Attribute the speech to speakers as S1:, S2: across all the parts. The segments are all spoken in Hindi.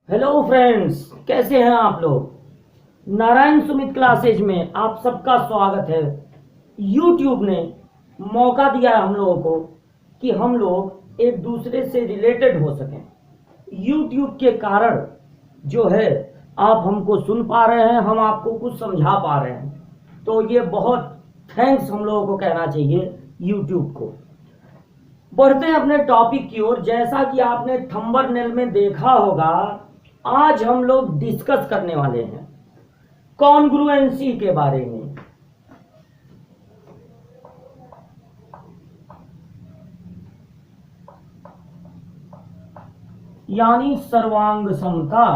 S1: हेलो फ्रेंड्स, कैसे हैं आप लोग। नारायण सुमित क्लासेज में आप सबका स्वागत है। यूट्यूब ने मौका दिया है हम लोगों को कि हम लोग एक दूसरे से रिलेटेड हो सकें। यूट्यूब के कारण जो है आप हमको सुन पा रहे हैं, हम आपको कुछ समझा पा रहे हैं, तो ये बहुत थैंक्स हम लोगों को कहना चाहिए यूट्यूब को। बढ़ते हैं अपने टॉपिक की ओर। जैसा कि आपने थंबनेल में देखा होगा, आज हम लोग डिस्कस करने वाले हैं कॉन्ग्रुएंसी के बारे में। यानी सर्वांग समता,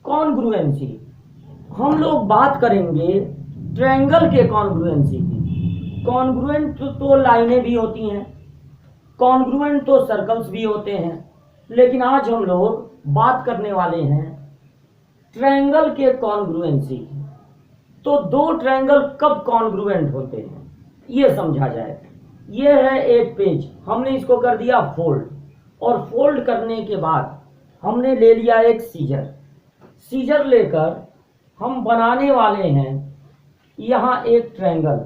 S1: कॉन्ग्रुएंसी। हम लोग बात करेंगे ट्रायंगल के कॉन्ग्रुएंसी की। कॉन्ग्रुएंट तो लाइनें भी होती हैं, कॉन्ग्रुएंट तो सर्कल्स भी होते हैं, लेकिन आज हम लोग बात करने वाले हैं ट्रायंगल के कॉन्ग्रुएंसी। तो दो ट्रायंगल कब कॉन्ग्रुएंट होते हैं ये समझा जाए। ये है एक पेज, हमने इसको कर दिया फोल्ड, और फोल्ड करने के बाद हमने ले लिया एक सीजर लेकर हम बनाने वाले हैं यहां एक ट्रायंगल।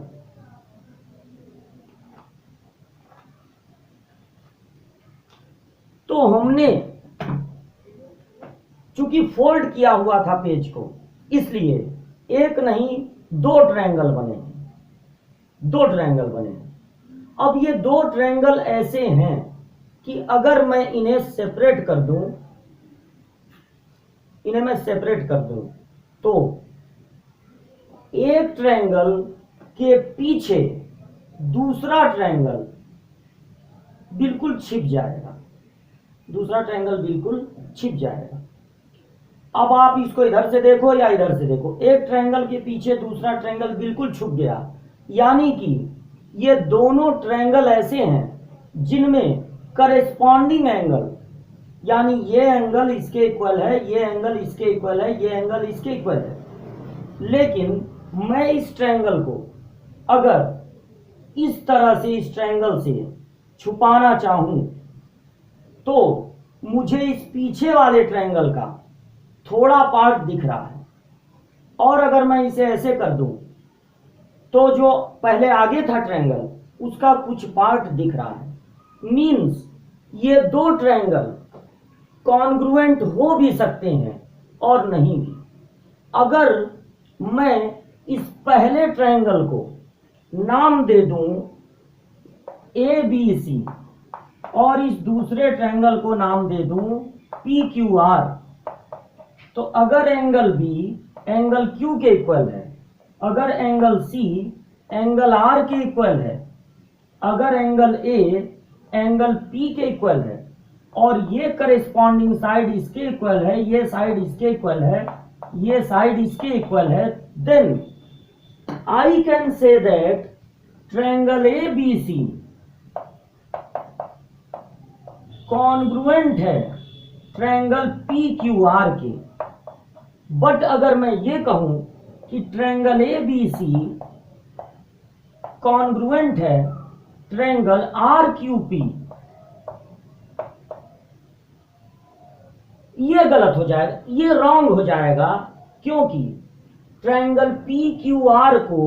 S1: तो हमने चूंकि फोल्ड किया हुआ था पेज को, इसलिए एक नहीं दो ट्रायंगल बने हैं। अब ये दो ट्रायंगल ऐसे हैं कि अगर मैं इन्हें सेपरेट कर दूं, तो एक ट्रायंगल के पीछे दूसरा ट्रायंगल बिल्कुल छिप जाएगा। अब आप इसको इधर से देखो या इधर से देखो, एक ट्रायंगल के पीछे दूसरा ट्रायंगल बिल्कुल छुप गया। यानी कि ये दोनों ट्रायंगल ऐसे हैं जिनमें करेस्पॉन्डिंग एंगल, यानी ये एंगल इसके इक्वल है, ये एंगल इसके इक्वल है, ये एंगल इसके इक्वल है। लेकिन मैं इस ट्रायंगल को अगर इस तरह से इस ट्रायंगल से छुपाना चाहूं, तो मुझे इस पीछे वाले ट्रायंगल का थोड़ा पार्ट दिख रहा है, और अगर मैं इसे ऐसे कर दूं तो जो पहले आगे था ट्रायंगल उसका कुछ पार्ट दिख रहा है। मींस ये दो ट्रायंगल कॉन्ग्रुएंट हो भी सकते हैं और नहीं भी। अगर मैं इस पहले ट्रायंगल को नाम दे दूं ABC और इस दूसरे ट्रायंगल को नाम दे दूं PQR, तो अगर एंगल B एंगल Q के इक्वल है, अगर एंगल C एंगल R के इक्वल है, अगर एंगल A एंगल P के इक्वल है, और ये करेस्पॉन्डिंग साइड इसके इक्वल है, ये साइड इसके इक्वल है, ये साइड इसके इक्वल है, then I can say that triangle ABC congruent है ट्रायंगल PQR के। बट अगर मैं ये कहूं कि ट्रायंगल ABC कॉन्ग्रुएंट है ट्रायंगल RQP, ये गलत हो जाएगा, ये रॉन्ग हो जाएगा। क्योंकि ट्रायंगल PQR को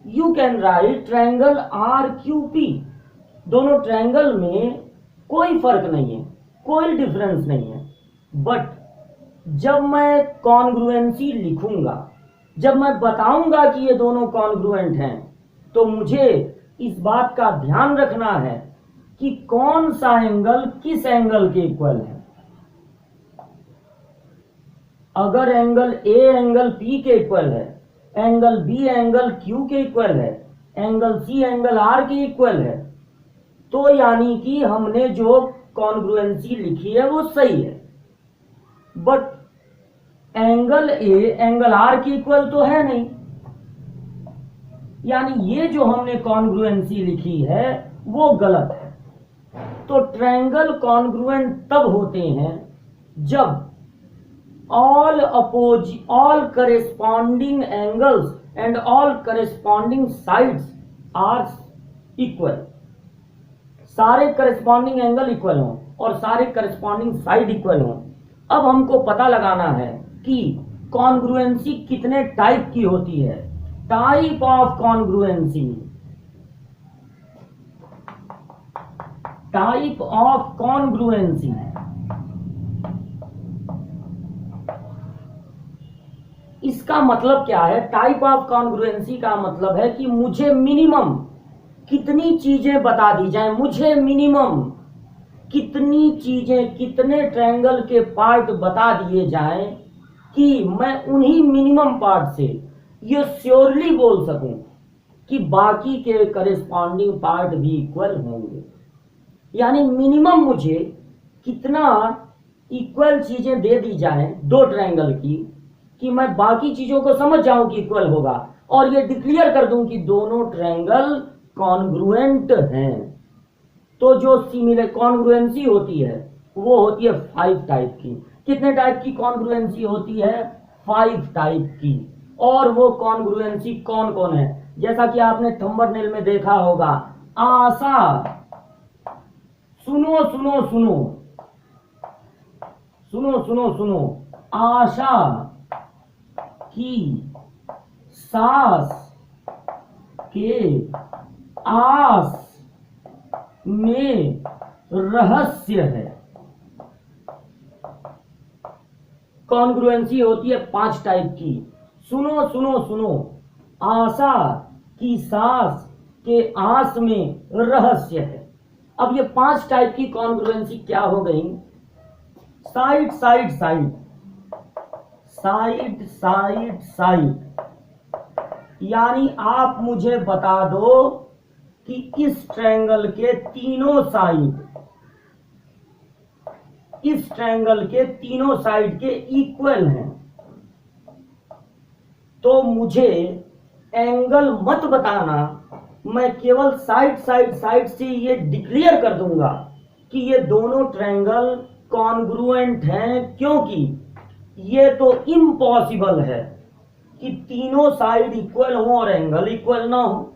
S1: you can write triangle RQP। दोनों ट्रायंगल में कोई फर्क नहीं है, कोई डिफरेंस नहीं है। बट जब मैं कॉन्ग्रुएंसी लिखूंगा, जब मैं बताऊंगा कि ये दोनों कॉन्ग्रुएंट हैं, तो मुझे इस बात का ध्यान रखना है कि कौन सा एंगल किस एंगल के इक्वल है। अगर एंगल A एंगल P के इक्वल है, एंगल B एंगल Q के इक्वल है, एंगल C एंगल R के इक्वल है, तो यानी कि हमने जो कॉन्ग्रुएंसी लिखी है वो सही है। But angle A angle R के इक्वल तो है नहीं, यानी ये जो हमने कॉन्ग्रुएंसी लिखी है वो गलत है। तो ट्रायंगल कॉन्ग्रुएंट तब होते हैं जब all corresponding angles and all corresponding sides are equal। सारे करस्पॉन्डिंग एंगल इक्वल हों और सारे करस्पॉन्डिंग साइड इक्वल हों। अब हमको पता लगाना है कि कॉन्ग्रुएंसी कितने टाइप की होती है। Type of congruency, type of congruency, इसका मतलब क्या है? टाइप ऑफ कॉन्ग्रुएंसी का मतलब है कि मुझे मिनिमम कितनी चीजें बता दी जाए, मुझे मिनिमम कितनी चीजें, कितने ट्रायंगल के पार्ट बता दिए जाएं कि मैं उन्हीं मिनिमम पार्ट से ये श्योरली बोल सकूं कि बाकी के करेस्पॉन्डिंग पार्ट भी इक्वल होंगे। यानी मिनिमम मुझे कितना इक्वल चीजें दे दी जाएं दो ट्रायंगल की कि मैं बाकी चीजों को समझ जाऊं कि इक्वल होगा, और ये डिक्लेयर कर दूं कि दोनों ट्रायंगल कॉन्ग्रुएंट हैं। तो जो सिमिलर कॉन्ग्रुएंसी होती है वो होती है 5 टाइप की। कितने टाइप की कॉन्ग्रुएंसी होती है? 5 टाइप की। और वो कॉन्ग्रुएंसी कौन कौन है? जैसा कि आपने थंबनेल में देखा होगा, आशा, सुनो सुनो सुनो सुनो सुनो सुनो, आशा की सास के आस में रहस्य है। कॉन्ग्रुएंसी होती है 5 टाइप की। सुनो सुनो सुनो, आशा की सास के आस में रहस्य है। अब ये 5 टाइप की कॉन्ग्रुएंसी क्या हो गई? Side side side, side side side, यानी आप मुझे बता दो कि इस ट्रायंगल के तीनों साइड, इस ट्रायंगल के तीनों साइड के इक्वल हैं। तो मुझे एंगल मत बताना, मैं केवल साइड साइड साइड से ये डिक्लेयर कर दूंगा कि ये दोनों ट्रायंगल कॉन्ग्रुएंट हैं, क्योंकि ये तो इम्पॉसिबल है कि तीनों साइड इक्वल हो और एंगल इक्वल ना हो।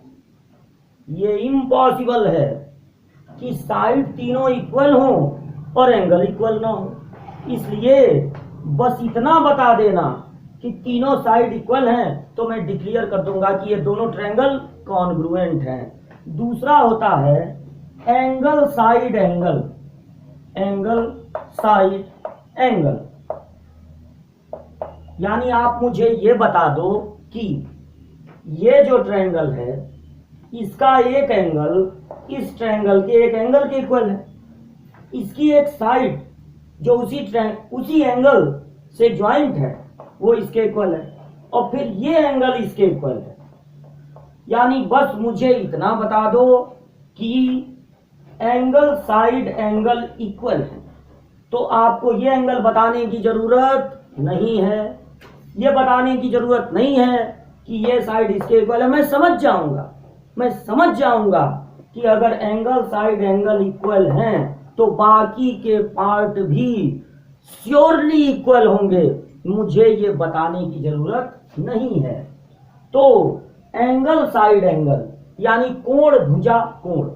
S1: ये इम्पॉसिबल है कि साइड तीनों इक्वल हो और एंगल इक्वल ना हो। इसलिए बस इतना बता देना कि तीनों साइड इक्वल हैं तो मैं डिक्लेयर कर दूंगा कि ये दोनों ट्रायंगल कॉन्ग्रुएंट हैं। दूसरा होता है angle side angle, angle side angle, यानी आप मुझे ये बता दो कि ये जो ट्रायंगल है इसका एक एंगल इस ट्रायंगल के एक एंगल के इक्वल है, इसकी एक साइड जो उसी एंगल से ज्वाइंट है वो इसके इक्वल है, और फिर ये एंगल इसके इक्वल है। यानी बस मुझे इतना बता दो कि एंगल साइड एंगल इक्वल है, तो आपको ये एंगल बताने की जरूरत नहीं है, ये बताने की जरूरत नहीं है कि ये साइड इसके इक्वल है। मैं समझ जाऊंगा कि अगर एंगल साइड एंगल इक्वल हैं तो बाकी के पार्ट भी श्योरली इक्वल होंगे, मुझे ये बताने की जरूरत नहीं है। तो एंगल साइड एंगल यानी कोण भुजा कोण,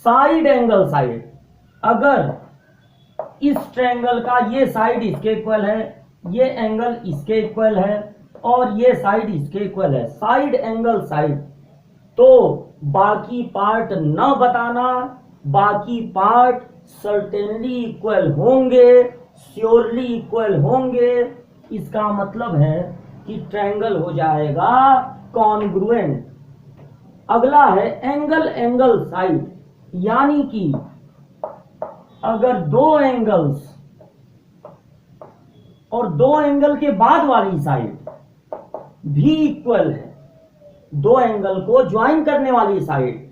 S1: साइड एंगल साइड, अगर इस ट्रायंगल का ये साइड इसके इक्वल है, ये एंगल इसके इक्वल है और ये साइड इसके इक्वल है, साइड एंगल साइड, तो बाकी पार्ट न बताना, बाकी पार्ट सर्टेनली इक्वल होंगे, श्योरली इक्वल होंगे। इसका मतलब है कि ट्रायंगल हो जाएगा कॉन्ग्रुएंट। अगला है एंगल एंगल साइड, यानी कि अगर दो एंगल्स और दो एंगल के बाद वाली साइड भी इक्वल है, दो एंगल को ज्वाइन करने वाली साइड,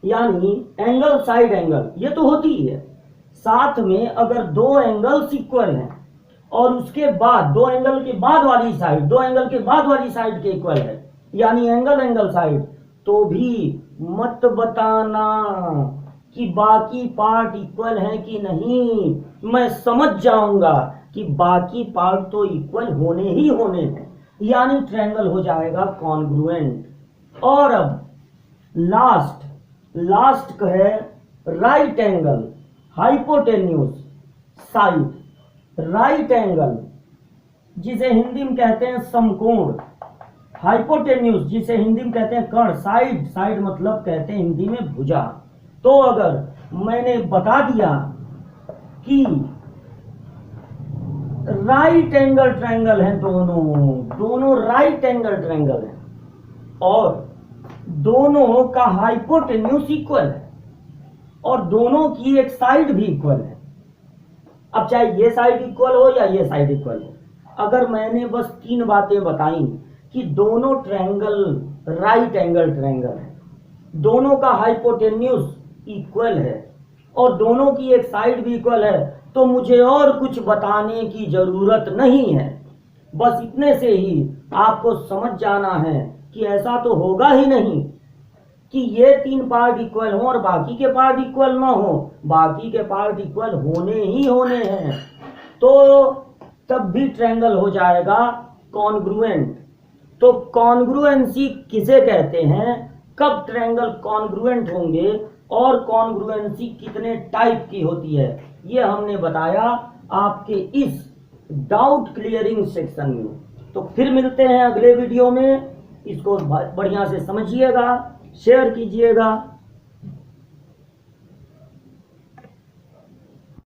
S1: यानी एंगल साइड एंगल, ये तो होती ही है। साथ में अगर दो एंगल्स इक्वल हैं और उसके बाद दो एंगल के बाद वाली साइड दो एंगल के बाद वाली साइड के इक्वल है, यानी एंगल एंगल साइड, तो भी मत बताना कि बाकी पार्ट इक्वल हैं कि नहीं। मैं समझ जाऊंगा कि बाकी पार्ट तो इक्वल होने ही होने हैं, यानी ट्रायंगल हो जाएगा कॉन्ग्रुएंट। और अब लास्ट है right angle. Hypotenuse side, right angle जिसे हिंदी में कहते हैं समकोण, हाइपोटेन्यूज जिसे हिंदी में कहते हैं कर्ण, साइड, साइड मतलब कहते हैं हिंदी में भुजा। तो अगर मैंने बता दिया कि राइट एंगल ट्रायंगल है, दोनों राइट एंगल ट्रायंगल है और दोनों का हाइपोटेन्यूज इक्वल है और दोनों की एक साइड भी इक्वल है। अब चाहे ये साइड इक्वल हो या ये साइड इक्वल हो, अगर मैंने बस 3 बातें बताई कि दोनों ट्रायंगल राइट एंगल ट्रायंगल है, दोनों का हाइपोटेन्यूज इक्वल है और दोनों की एक साइड भी इक्वल है, तो मुझे और कुछ बताने की जरूरत नहीं है। बस इतने से ही आपको समझ जाना है कि ऐसा तो होगा ही नहीं कि ये 3 पार्ट इक्वल हो और बाकी के पार्ट इक्वल ना हो, बाकी के पार्ट इक्वल होने ही होने हैं, तो तब भी ट्रायंगल हो जाएगा कॉन्ग्रुएंट। तो कॉन्ग्रुएंसी किसे कहते हैं, कब ट्रायंगल कॉन्ग्रुएंट होंगे और कॉन्ग्रुएंसी कितने टाइप की होती है, ये हमने बताया आपके इस डाउट क्लियरिंग सेक्शन में। तो फिर मिलते हैं अगले वीडियो में, इसको बढ़िया से समझिएगा, शेयर कीजिएगा।